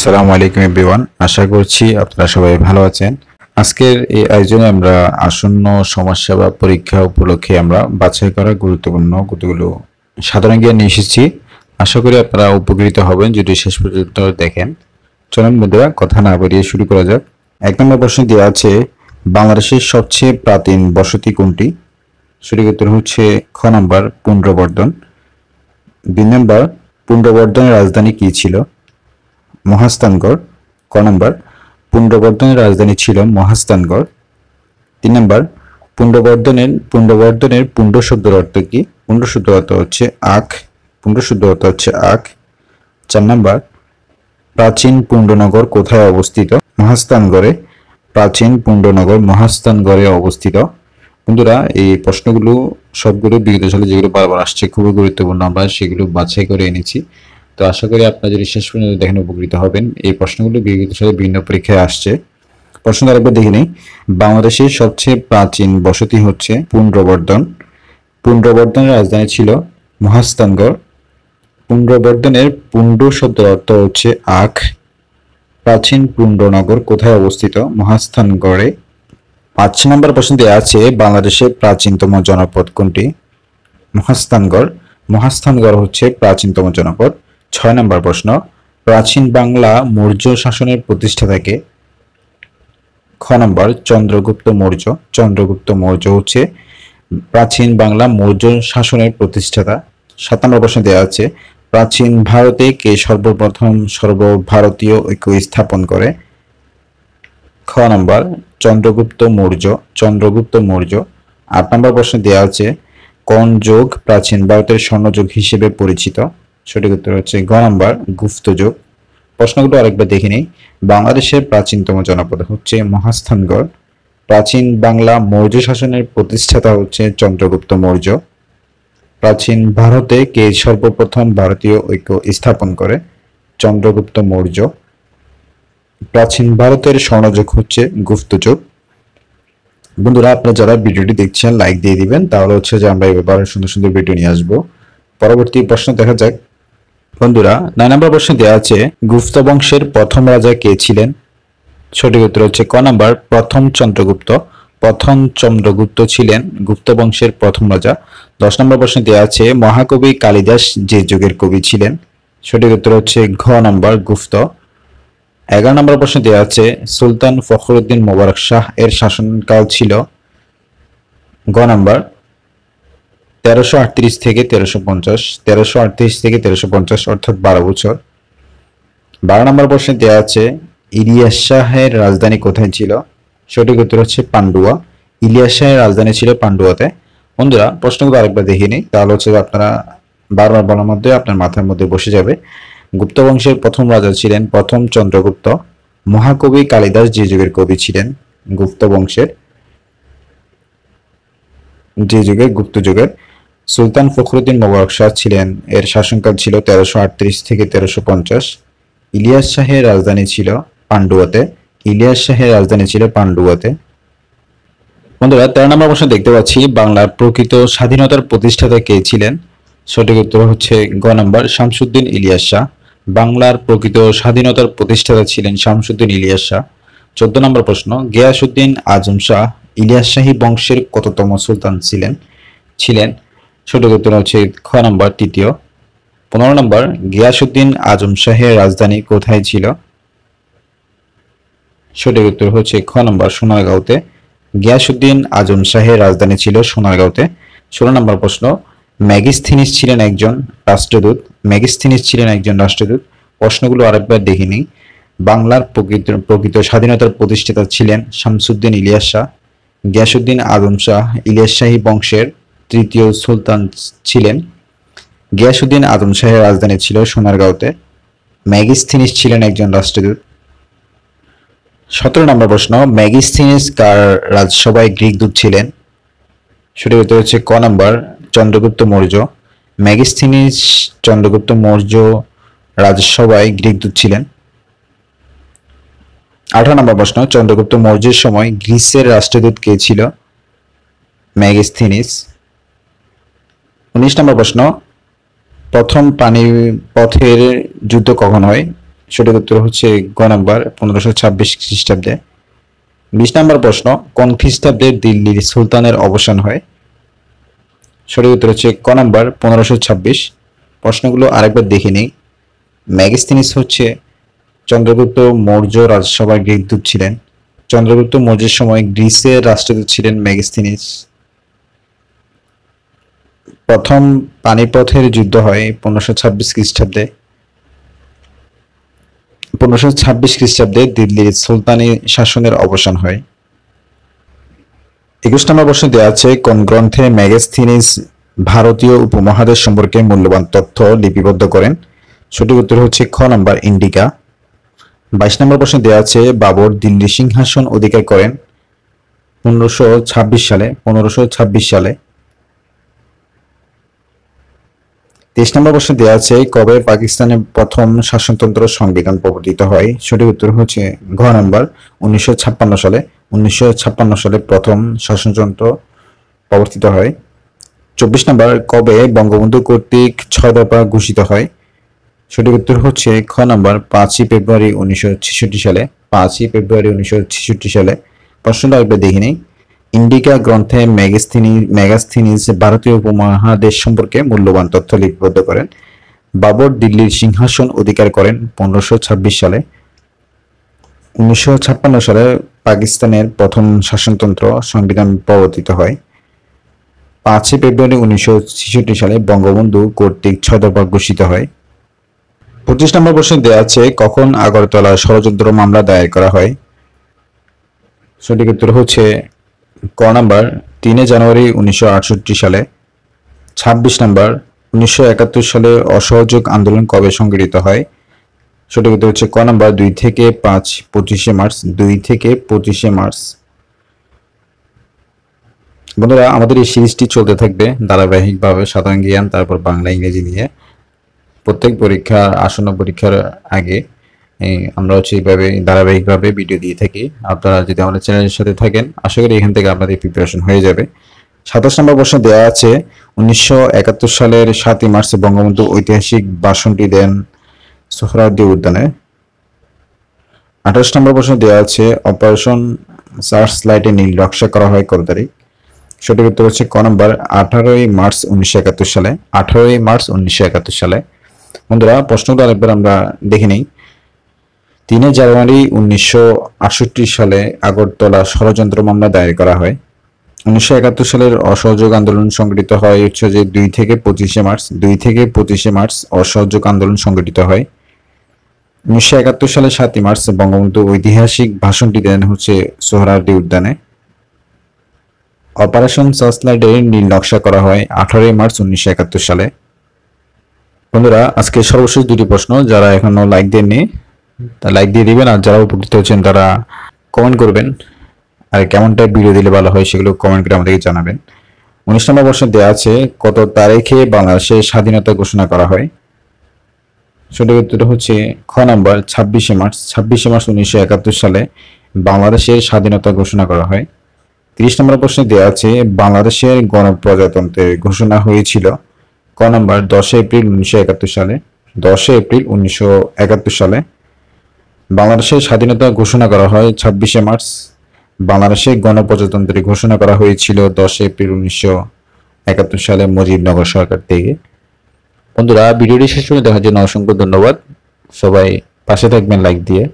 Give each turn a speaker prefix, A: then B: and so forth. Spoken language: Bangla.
A: আসসালামু আলাইকুম এভরিওয়ান, আশা করছি আপনারা সবাই ভালো আছেন। আজকের এই আয়োজনে আমরা আসন্ন সমাজসেবা পরীক্ষা উপলক্ষে আমরা বাছাই করা গুরুত্বপূর্ণ কতগুলো সাধারণ জ্ঞান নিয়ে এসেছি। আশা করি আপনারা উপকৃত হবেন যদি শেষ পর্যন্ত দেখেন। চলুন বন্ধুরা, কথা না বাড়িয়ে শুরু করা যাক। 1 নম্বর প্রশ্ন দেওয়া আছে, বাংলাদেশের সবচেয়ে প্রাচীন বসতি কোনটি? সঠিক উত্তর হচ্ছে খ নম্বর পুন্ড্রবর্ধন। 2 নম্বর, পুন্ড্রবর্ধনের রাজধানী কি ছিল? মহাস্থানগড়। ক নম্বর, পুন্ড্রবর্ধনের রাজধানী ছিল মহাস্থানগড়। 3 নম্বর, পুন্ড্রবর্ধনের পুন্ড শব্দের অর্থ কি? পুন্ড শব্দের অর্থ হচ্ছে আখ। পুন্ড শব্দের অর্থ হচ্ছে আখ। 4 নম্বর, প্রাচীন পুন্ডনগর কোথায় অবস্থিত? মহাস্থানগড়ে। প্রাচীন পুন্ডনগর মহাস্থানগড়ে অবস্থিত। বন্ধুরা, এই প্রশ্নগুলো সবগুলো বিগত সালে যেগুলো বারবার আসছে, খুবই গুরুত্বপূর্ণ, আমরা সেগুলো বাছাই করে এনেছি। তো আশা করি আপনারা যদি শেষ পর্যন্ত দেখেন উপকৃত হবেন। এই প্রশ্নগুলো বিগত সালে বিভিন্ন পরীক্ষায় আসছে। প্রশ্ন আরেকবার দেখে নেই। বাংলাদেশের সবচেয়ে প্রাচীন বসতি হচ্ছে পুন্ড্রবর্ধন। পুন্ড্রবর্ধনের রাজধানী ছিল মহাস্থানগড়। পুন্ড্রবর্ধনের পুন্ড শব্দের অর্থ হচ্ছে আখ। প্রাচীন পুন্ডনগর কোথায় অবস্থিত? মহাস্থানগড়ে। 5 নম্বর প্রশ্ন দেওয়া আছে, বাংলাদেশের প্রাচীনতম জনপদ কোনটি? মহাস্থানগড়। মহাস্থানগড় হচ্ছে প্রাচীনতম জনপদ। 6 নম্বর প্রশ্ন, প্রাচীন বাংলা মৌর্য শাসনের প্রতিষ্ঠাতা কে? খ নম্বর, চন্দ্রগুপ্ত মৌর্য। চন্দ্রগুপ্ত মৌর্য হচ্ছে প্রাচীন বাংলা মৌর্য শাসনের প্রতিষ্ঠাতা। 7 নম্বর প্রশ্ন দেওয়া আছে, প্রাচীন ভারতে কে সর্বপ্রথম সর্বভারতীয় ঐক্য স্থাপন করে? খ নম্বর, চন্দ্রগুপ্ত মৌর্য। চন্দ্রগুপ্ত মৌর্য। 8 নম্বর প্রশ্ন দেওয়া আছে, কোন যুগ প্রাচীন ভারতের স্বর্ণযুগ হিসেবে পরিচিত? সঠিক উত্তর হচ্ছে গ নম্বর, গুপ্ত যুগ। প্রশ্নগুলো আরেকবার দেখে নিই। বাংলাদেশের প্রাচীনতম জনপদ হচ্ছে মহাস্থানগড়। প্রাচীন বাংলা মৌর্য শাসনের প্রতিষ্ঠাতা হচ্ছে চন্দ্রগুপ্ত মৌর্য। প্রাচীন ভারতে কে সর্বপ্রথম ভারতীয় ঐক্য স্থাপন করে? চন্দ্রগুপ্ত মৌর্য। প্রাচীন ভারতের স্বর্ণযুগ হচ্ছে গুপ্ত যুগ। বন্ধুরা, আপনারা যারা ভিডিওটি দেখছেন লাইক দিয়ে দিবেন, তাহলে হচ্ছে যে আমরা এবার সুন্দর সুন্দর ভিডিও নিয়ে আসবো। পরবর্তী প্রশ্ন দেখা যাক। বন্ধুরা, 9 নম্বর প্রশ্ন দেওয়া আছে, গুপ্ত বংশের প্রথম রাজা কে ছিলেন? সঠিক উত্তর হচ্ছে ক নম্বর, প্রথম চন্দ্রগুপ্ত। প্রথম চন্দ্রগুপ্ত ছিলেন গুপ্ত বংশের প্রথম রাজা। 10 নম্বর প্রশ্ন দেওয়া আছে, মহাকবি কালিদাস যে যুগের কবি ছিলেন? সঠিক উত্তর হচ্ছে ঘ নম্বর, গুপ্ত। 11 নম্বর প্রশ্ন দেওয়া আছে, সুলতান ফখরুদ্দিন মোবারক শাহ এর শাসনকাল ছিল? গ নম্বর, 1338 থেকে 1350। 1338 থেকে 1350 অর্থাৎ 12 বছর। 12 নম্বর প্রশ্নে দেওয়া আছে, ইলিয়াস শাহের রাজধানী কোথায় ছিল? সঠিক উত্তর হচ্ছে পান্ডুয়া। ইলিয়াস শাহের রাজধানী ছিল পান্ডুয়াতে। বন্ধুরা, প্রশ্নগুলো আরেকবার দেখে নিই, তাহলে হচ্ছে আপনারা বারবার বলার মধ্যে আপনার মাথার মধ্যে বসে যাবে। গুপ্ত বংশের প্রথম রাজা ছিলেন প্রথম চন্দ্রগুপ্ত। মহাকবি কালিদাস যে যুগের কবি ছিলেন? গুপ্ত বংশের যে যুগের, গুপ্ত যুগের। সুলতান ফখরুদ্দিন মোবারক শাহ ছিলেন, এর শাসনকাল ছিল 1338 থেকে 1350। ইলিয়াস শাহের রাজধানী ছিল পান্ডুয়াতে। ইলিয়াস শাহের রাজধানী ছিল পান্ডুয়াতে। বন্ধুরা, 13 নম্বর প্রশ্ন দেখতে পাচ্ছি, বাংলার প্রকৃত স্বাধীনতার প্রতিষ্ঠাতা কে ছিলেন? সঠিক উত্তর হচ্ছে গ নম্বর, শামসুদ্দিন ইলিয়াস শাহ। বাংলার প্রকৃত স্বাধীনতার প্রতিষ্ঠাতা ছিলেন শামসুদ্দিন ইলিয়াস শাহ। 14 নম্বর প্রশ্ন, গিয়াসউদ্দিন আজম শাহ ইলিয়াস শাহী বংশের কততম সুলতান ছিলেন? সঠিক উত্তর হচ্ছে খ নম্বর, তৃতীয়। 15 নম্বর, গিয়াসউদ্দিন আজম শাহের রাজধানী কোথায় ছিল? সঠিক উত্তর হচ্ছে খ নম্বর, সোনারগাঁওতে। গিয়াসউদ্দিন আজম শাহের রাজধানী ছিল সোনারগাঁওতে। 16 নম্বর প্রশ্ন, মেগাস্থিনিস ছিলেন একজন রাষ্ট্রদূত। মেগাস্থিনিস ছিলেন একজন রাষ্ট্রদূত। প্রশ্নগুলো আরেকবার দেখে নিই। বাংলার প্রকৃত স্বাধীনতার প্রতিষ্ঠাতা ছিলেন শামসুদ্দিন ইলিয়াস শাহ। গিয়াসউদ্দিন আজম শাহ ইলিয়াস শাহী বংশের তৃতীয় সুলতান ছিলেন। গিয়াসউদ্দিন আজম শাহের রাজধানী ছিল সোনারগাঁওতে। মেগাস্থিনিস ছিলেন একজন রাষ্ট্রদূত। 17 নম্বর প্রশ্ন, মেগাস্থিনিস কার রাজসভায় গ্রিক দূত ছিলেন? সঠিক উত্তর হচ্ছে ক নম্বর, চন্দ্রগুপ্ত মৌর্য। মেগাস্থিনিস চন্দ্রগুপ্ত মৌর্য রাজসভায় গ্রিক দূত ছিলেন। 18 নম্বর প্রশ্ন, চন্দ্রগুপ্ত মৌর্যের সময় গ্রিসের রাষ্ট্রদূত কে ছিল? মেগাস্থিনিস। 19 নম্বর প্রশ্ন, প্রথম পানিপথের যুদ্ধ কখন হয়? সঠিক উত্তর হচ্ছে গ নাম্বার 1526 খ্রিস্টাব্দে। 20 নম্বর প্রশ্ন, কোন খ্রিস্টাব্দে দিল্লির সুলতানের অবসান হয়? সঠিক উত্তর হচ্ছে ক নাম্বার 1526। প্রশ্নগুলো আরেকবার দেখে নিই। ম্যাগেস্থিনিস হচ্ছে চন্দ্রগুপ্ত মৌর্য রাজসভার গ্রীকদূত ছিলেন। চন্দ্রগুপ্ত মৌর্যের সময় গ্রিসের রাষ্ট্রদূত ছিলেন ম্যাগেস্থিনিস। প্রথম পানিপথের যুদ্ধ হয় 1526 খ্রিস্টাব্দে। 1526 খ্রিস্টাব্দে দিল্লির সুলতানি শাসনের অবসান হয়। 21 নম্বর প্রশ্ন দেওয়া আছে, কোন গ্রন্থে ম্যাগেস্থিনিস ভারতীয় উপমহাদেশ সম্পর্কে মূল্যবান তথ্য লিপিবদ্ধ করেন? সঠিক উত্তর হচ্ছে খ নাম্বার ইন্ডিকা। 22 নম্বর প্রশ্ন দেওয়া আছে, বাবর দিল্লি সিংহাসন অধিকার করেন 1526 সালে। 23 নম্বর প্রশ্ন দেওয়া আছে, কবে পাকিস্তানের প্রথম শাসনতন্ত্র সংবিধান প্রবর্তিত হয়? সঠিক উত্তর হচ্ছে ঘ নাম্বার 1956 সালে। 1956 সালে প্রথম শাসনতন্ত্র প্রবর্তিত হয়। 24 নম্বর, কবে বঙ্গবন্ধু কর্তৃক 6 দফা ঘোষিত হয়? সঠিক উত্তর হচ্ছে খ নাম্বার 5ই ফেব্রুয়ারি 1966 সালে। 5ই ফেব্রুয়ারি 1966 সালে। প্রশ্নটা একবার দেখে নিই। ইন্ডিকা গ্রন্থে ম্যাগাস্থিনিস ভারতীয় উপমহাদেশ সম্পর্কে মূল্যবান তথ্য লিপিবদ্ধ করেন। বাবর দিল্লির সিংহাসন অধিকার করেন 1526 সালে। 1956 সালে পাকিস্তানের প্রথম শাসনতন্ত্র সংবিধান প্রবর্তিত হয়। 5ই ফেব্রুয়ারি 1966 সালে বঙ্গবন্ধু কর্তৃক 6 দফা ঘোষিত হয়। 25 নম্বর প্রশ্ন দেওয়া আছে, কখন আগরতলা ষড়যন্ত্র মামলা দায়ের করা হয়? সঠিক উত্তর হচ্ছে ক নাম্বার 3 জানুয়ারি 1968 সালে। 26 নম্বর, 1971 সালে অসহযোগ আন্দোলন কবে সংগঠিত হয়? সঠিক উত্তর হচ্ছে ক নাম্বার 2 থেকে 5 25শে মার্চ। 2 থেকে 25শে মার্চ। বন্ধুরা, আমাদের এই সিরিজটি চলতে থাকবে ধারাবাহিকভাবে, সাধারণ জ্ঞান, তারপর বাংলা ইংরেজি নিয়ে। প্রত্যেক পরীক্ষার আসন্ন পরীক্ষার আগে আমরা হচ্ছে এইভাবে ধারাবাহিকভাবে ভিডিও দিয়ে থাকি। আপনারা যদি আমাদের চ্যানেলের সাথে থাকেন, আশা করি এখান থেকে আপনাদের প্রিপারেশন হয়ে যাবে। 27 নম্বর প্রশ্ন দেওয়া আছে, 1971 সালের 7ই মার্চ বঙ্গবন্ধু ঐতিহাসিক ভাষণটি দেন সোহরাওয়ার্দী উদ্যানে। 28 নম্বর প্রশ্ন দেওয়া আছে, অপারেশন সার্চ লাইটে নীল নকশা করা হয় কত তারিখ? সঠিক উত্তর হচ্ছে ক নম্বর 18ই মার্চ 1971 সালে। 18ই মার্চ 1971 সালে। বন্ধুরা, প্রশ্নটা আরেকবার আমরা দেখে নিই। 3 জানুয়ারি 1968 সালে আগরতলা ষড়যন্ত্র মামলা দায়ের করা হয়। 1971 সালের অসহযোগ আন্দোলন সংগঠিত হয় হচ্ছে যে 2 থেকে 25শে মার্চ। 2 থেকে 25শে মার্চ অসহযোগ আন্দোলন সংগঠিত হয়। 1971 সালে 7ই মার্চ বঙ্গবন্ধু ঐতিহাসিক ভাষণটি দেন হচ্ছে সোহরাওয়ার্দী উদ্যানে। অপারেশন সার্চলাইটের নীল নকশা করা হয় 18ই মার্চ 1971 সালে। বন্ধুরা, আজকে সর্বশেষ দুটি প্রশ্ন, যারা এখনো লাইক দেননি তা লাইক দিয়ে দিবেন, আর যারা উপকৃত হচ্ছেন তারা কমেন্ট করবেন, আর কেমন টাইপ ভিডিও দিলে ভালো হয় সেগুলো কমেন্ট করে আমাদেরকে জানাবেন। 19 নম্বর প্রশ্ন দেওয়া আছে, কত তারিখে বাংলাদেশের স্বাধীনতা ঘোষণা করা হয়? সঠিক উত্তর হচ্ছে খ নাম্বার 26শে মার্চ। 26শে মার্চ 1971 সালে বাংলাদেশের স্বাধীনতা ঘোষণা করা হয়। 30 নম্বর প্রশ্নে দেওয়া আছে, বাংলাদেশের গণপ্রজাতন্ত্রের ঘোষণা হয়েছিল ক নাম্বার 10 এপ্রিল 1971 সালে। 10 এপ্রিল 1971 সালে। বাংলাদেশের স্বাধীনতা ঘোষণা করা হয় 26শে মার্চ। বাংলাদেশের গণপ্রজাতন্ত্রের ঘোষণা করা হয়েছিল 10 এপ্রিল 1971 সালে মুজিবনগর সরকার থেকে। বন্ধুরা, ভিডিওটি শেষ করে দেখার জন্য অসংখ্য ধন্যবাদ। সবাই পাশে থাকবেন লাইক দিয়ে।